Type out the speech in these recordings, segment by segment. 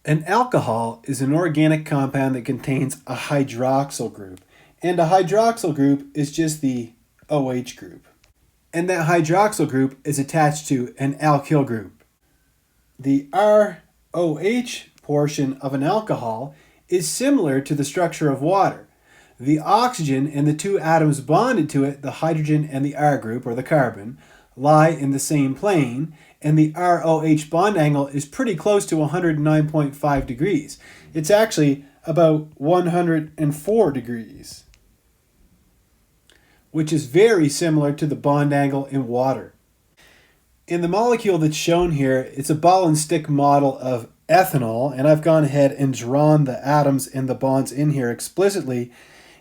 An alcohol is an organic compound that contains a hydroxyl group. And a hydroxyl group is just the OH group. And that hydroxyl group is attached to an alkyl group. The ROH portion of an alcohol is similar to the structure of water. The oxygen and the two atoms bonded to it, the hydrogen and the R group, or the carbon, lie in the same plane, and the ROH bond angle is pretty close to 109.5 degrees. It's actually about 104 degrees, which is very similar to the bond angle in water. In the molecule that's shown here, it's a ball and stick model of ethanol, and I've gone ahead and drawn the atoms and the bonds in here explicitly.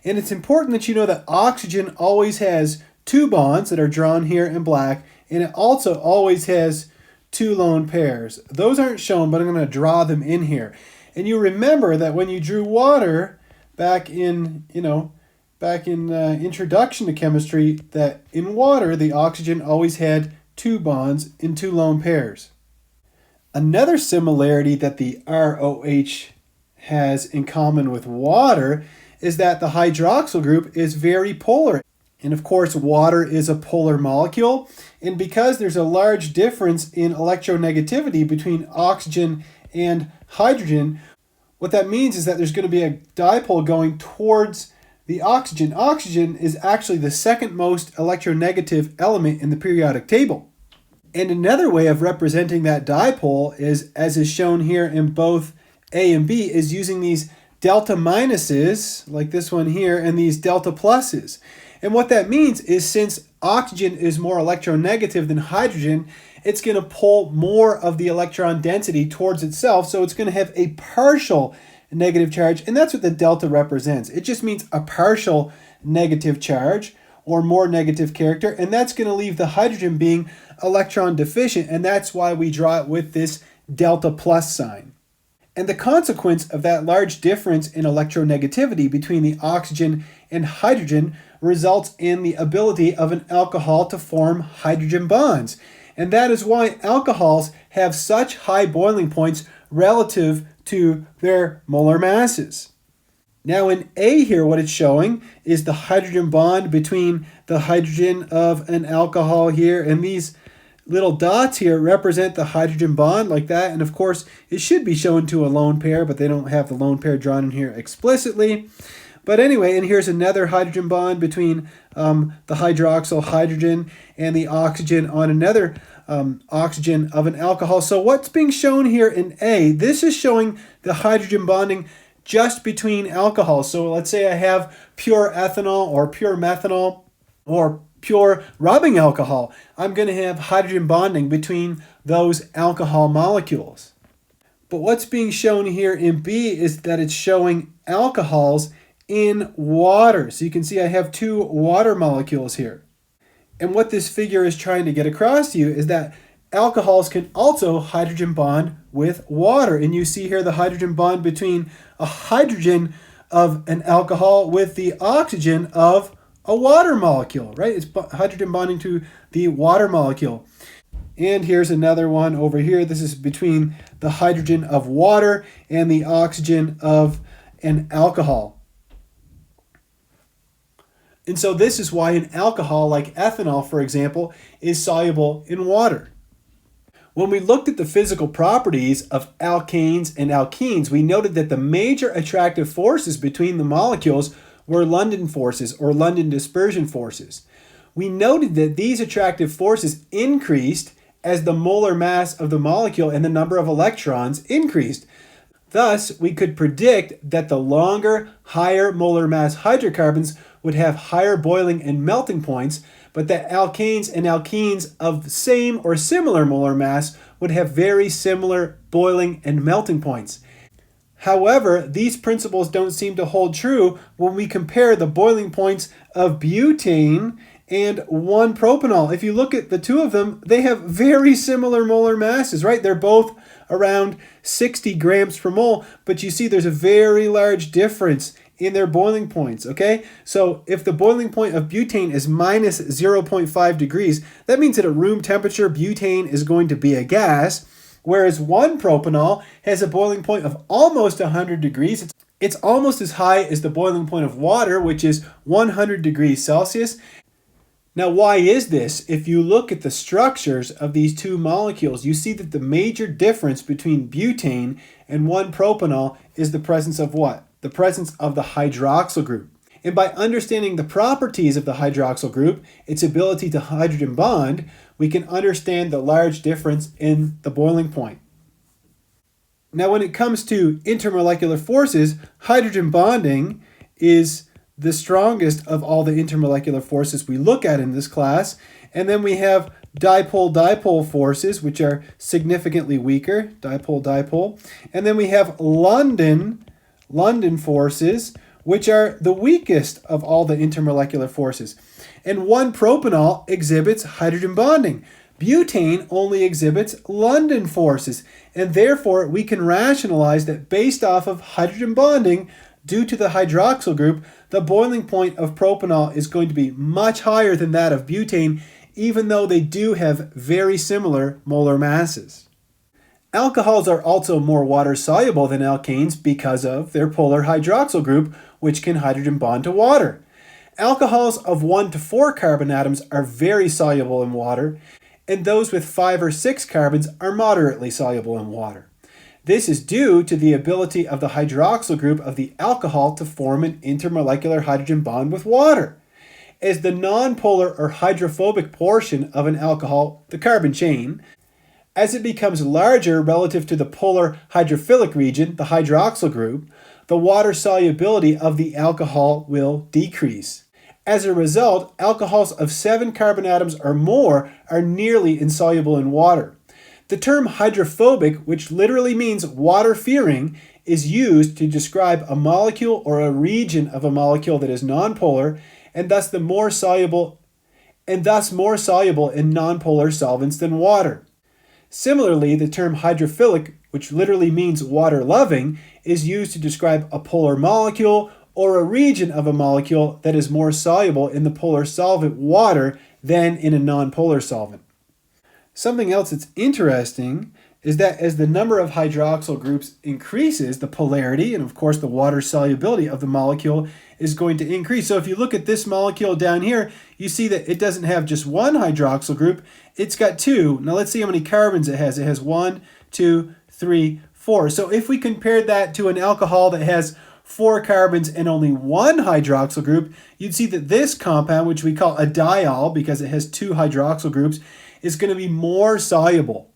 And it's important that you know that oxygen always has two bonds that are drawn here in black, and it also always has two lone pairs. Those aren't shown, but I'm going to draw them in here. And you remember that when you drew water back in introduction to chemistry, that in water the oxygen always had two bonds in two lone pairs. Another similarity that the ROH has in common with water is that the hydroxyl group is very polar. And of course, water is a polar molecule. And because there's a large difference in electronegativity between oxygen and hydrogen, what that means is that there's going to be a dipole going towards the oxygen. Oxygen is actually the second most electronegative element in the periodic table. And another way of representing that dipole is, as is shown here in both A and B, is using these delta minuses, like this one here, and these delta pluses. And what that means is, since oxygen is more electronegative than hydrogen, it's going to pull more of the electron density towards itself, so it's going to have a partial negative charge, and that's what the delta represents. It just means a partial negative charge or more negative character, and that's going to leave the hydrogen being electron deficient, and that's why we draw it with this delta plus sign. And the consequence of that large difference in electronegativity between the oxygen and hydrogen results in the ability of an alcohol to form hydrogen bonds. And that is why alcohols have such high boiling points relative to their molar masses. Now in A here, what it's showing is the hydrogen bond between the hydrogen of an alcohol here, and these little dots here represent the hydrogen bond like that. And of course, it should be shown to a lone pair, but they don't have the lone pair drawn in here explicitly. But anyway, and here's another hydrogen bond between the hydroxyl hydrogen and the oxygen on another oxygen of an alcohol. So what's being shown here in A, this is showing the hydrogen bonding just between alcohols. So let's say I have pure ethanol or pure methanol or pure rubbing alcohol. I'm going to have hydrogen bonding between those alcohol molecules. But what's being shown here in B is that it's showing alcohols in water. So you can see I have two water molecules here. And what this figure is trying to get across to you is that alcohols can also hydrogen bond with water. And you see here the hydrogen bond between a hydrogen of an alcohol with the oxygen of a water molecule, right? It's hydrogen bonding to the water molecule. And here's another one over here. This is between the hydrogen of water and the oxygen of an alcohol. And so this is why an alcohol like ethanol, for example, is soluble in water. When we looked at the physical properties of alkanes and alkenes, we noted that the major attractive forces between the molecules were London forces or London dispersion forces. We noted that these attractive forces increased as the molar mass of the molecule and the number of electrons increased. Thus, we could predict that the longer, higher molar mass hydrocarbons would have higher boiling and melting points, but that alkanes and alkenes of same or similar molar mass would have very similar boiling and melting points. However, these principles don't seem to hold true when we compare the boiling points of butane and 1-propanol. If you look at the two of them, they have very similar molar masses, right? They're both around 60 grams per mole, but you see there's a very large difference in their boiling points, okay? So if the boiling point of butane is minus 0.5 degrees, that means that at room temperature, butane is going to be a gas. whereas 1-propanol has a boiling point of almost 100 degrees. It's almost as high as the boiling point of water, which is 100 degrees Celsius. Now, why is this? If you look at the structures of these two molecules, you see that the major difference between butane and 1-propanol is the presence of what? The presence of the hydroxyl group. And by understanding the properties of the hydroxyl group, its ability to hydrogen bond, we can understand the large difference in the boiling point. Now, when it comes to intermolecular forces, hydrogen bonding is the strongest of all the intermolecular forces we look at in this class. And then we have dipole-dipole forces, which are significantly weaker, dipole-dipole. And then we have London forces, which are the weakest of all the intermolecular forces. And 1-propanol exhibits hydrogen bonding. Butane only exhibits London forces, and therefore we can rationalize that based off of hydrogen bonding, due to the hydroxyl group, the boiling point of propanol is going to be much higher than that of butane, even though they do have very similar molar masses. Alcohols are also more water-soluble than alkanes because of their polar hydroxyl group, which can hydrogen bond to water. Alcohols of 1 to 4 carbon atoms are very soluble in water, and those with 5 or 6 carbons are moderately soluble in water. This is due to the ability of the hydroxyl group of the alcohol to form an intermolecular hydrogen bond with water. As the nonpolar or hydrophobic portion of an alcohol, the carbon chain, as it becomes larger relative to the polar hydrophilic region, the hydroxyl group, the water solubility of the alcohol will decrease. As a result, alcohols of 7 carbon atoms or more are nearly insoluble in water. The term hydrophobic, which literally means water-fearing, is used to describe a molecule or a region of a molecule that is nonpolar and thus more soluble in nonpolar solvents than water. Similarly, the term hydrophilic, which literally means water-loving, is used to describe a polar molecule or a region of a molecule that is more soluble in the polar solvent water than in a nonpolar solvent. Something else that's interesting is that as the number of hydroxyl groups increases, the polarity and of course the water solubility of the molecule is going to increase. So if you look at this molecule down here, you see that it doesn't have just one hydroxyl group, it's got 2. Now let's see how many carbons it has. It has 1, 2, 3, 4. So if we compared that to an alcohol that has 4 carbons and only 1 hydroxyl group, you'd see that this compound, which we call a diol because it has 2 hydroxyl groups, is going to be more soluble.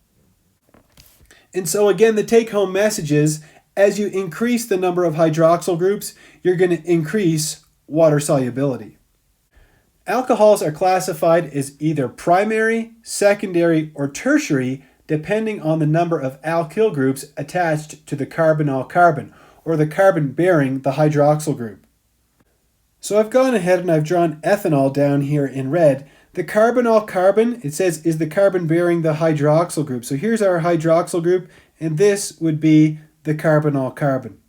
And so again, the take-home message is, as you increase the number of hydroxyl groups, you're going to increase water solubility. Alcohols are classified as either primary, secondary, or tertiary, depending on the number of alkyl groups attached to the carbonyl carbon, or the carbon bearing the hydroxyl group. So I've gone ahead and I've drawn ethanol down here in red. The carbonyl carbon, it says, is the carbon bearing the hydroxyl group. So here's our hydroxyl group, and this would be the carbonyl carbon.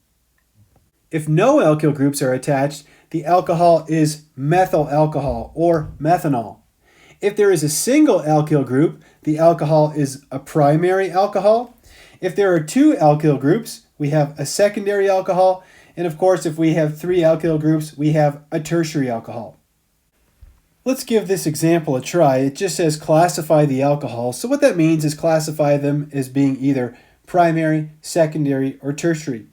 If no alkyl groups are attached, the alcohol is methyl alcohol or methanol. If there is a single alkyl group, the alcohol is a primary alcohol. If there are 2 alkyl groups, we have a secondary alcohol. And of course, if we have 3 alkyl groups, we have a tertiary alcohol. Let's give this example a try. It just says classify the alcohols. So what that means is classify them as being either primary, secondary, or tertiary.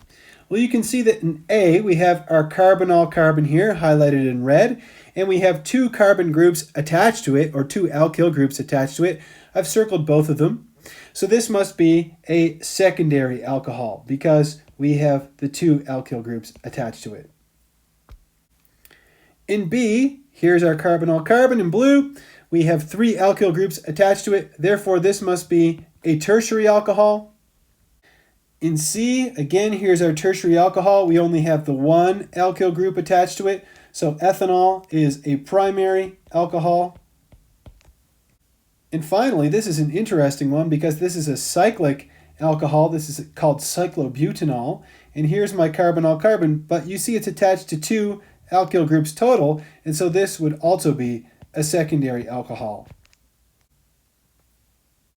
Well, you can see that in A, we have our carbonyl carbon here highlighted in red, and we have 2 carbon groups attached to it, or 2 alkyl groups attached to it. I've circled both of them. So this must be a secondary alcohol because we have the 2 alkyl groups attached to it. In B, here's our carbonyl carbon in blue. We have 3 alkyl groups attached to it. Therefore, this must be a tertiary alcohol. In C, again, here's our tertiary alcohol. We only have the 1 alkyl group attached to it. So ethanol is a primary alcohol. And finally, this is an interesting one because this is a cyclic alcohol. This is called cyclobutanol. And here's my carbonyl carbon, but you see it's attached to 2 alkyl groups total, and so this would also be a secondary alcohol.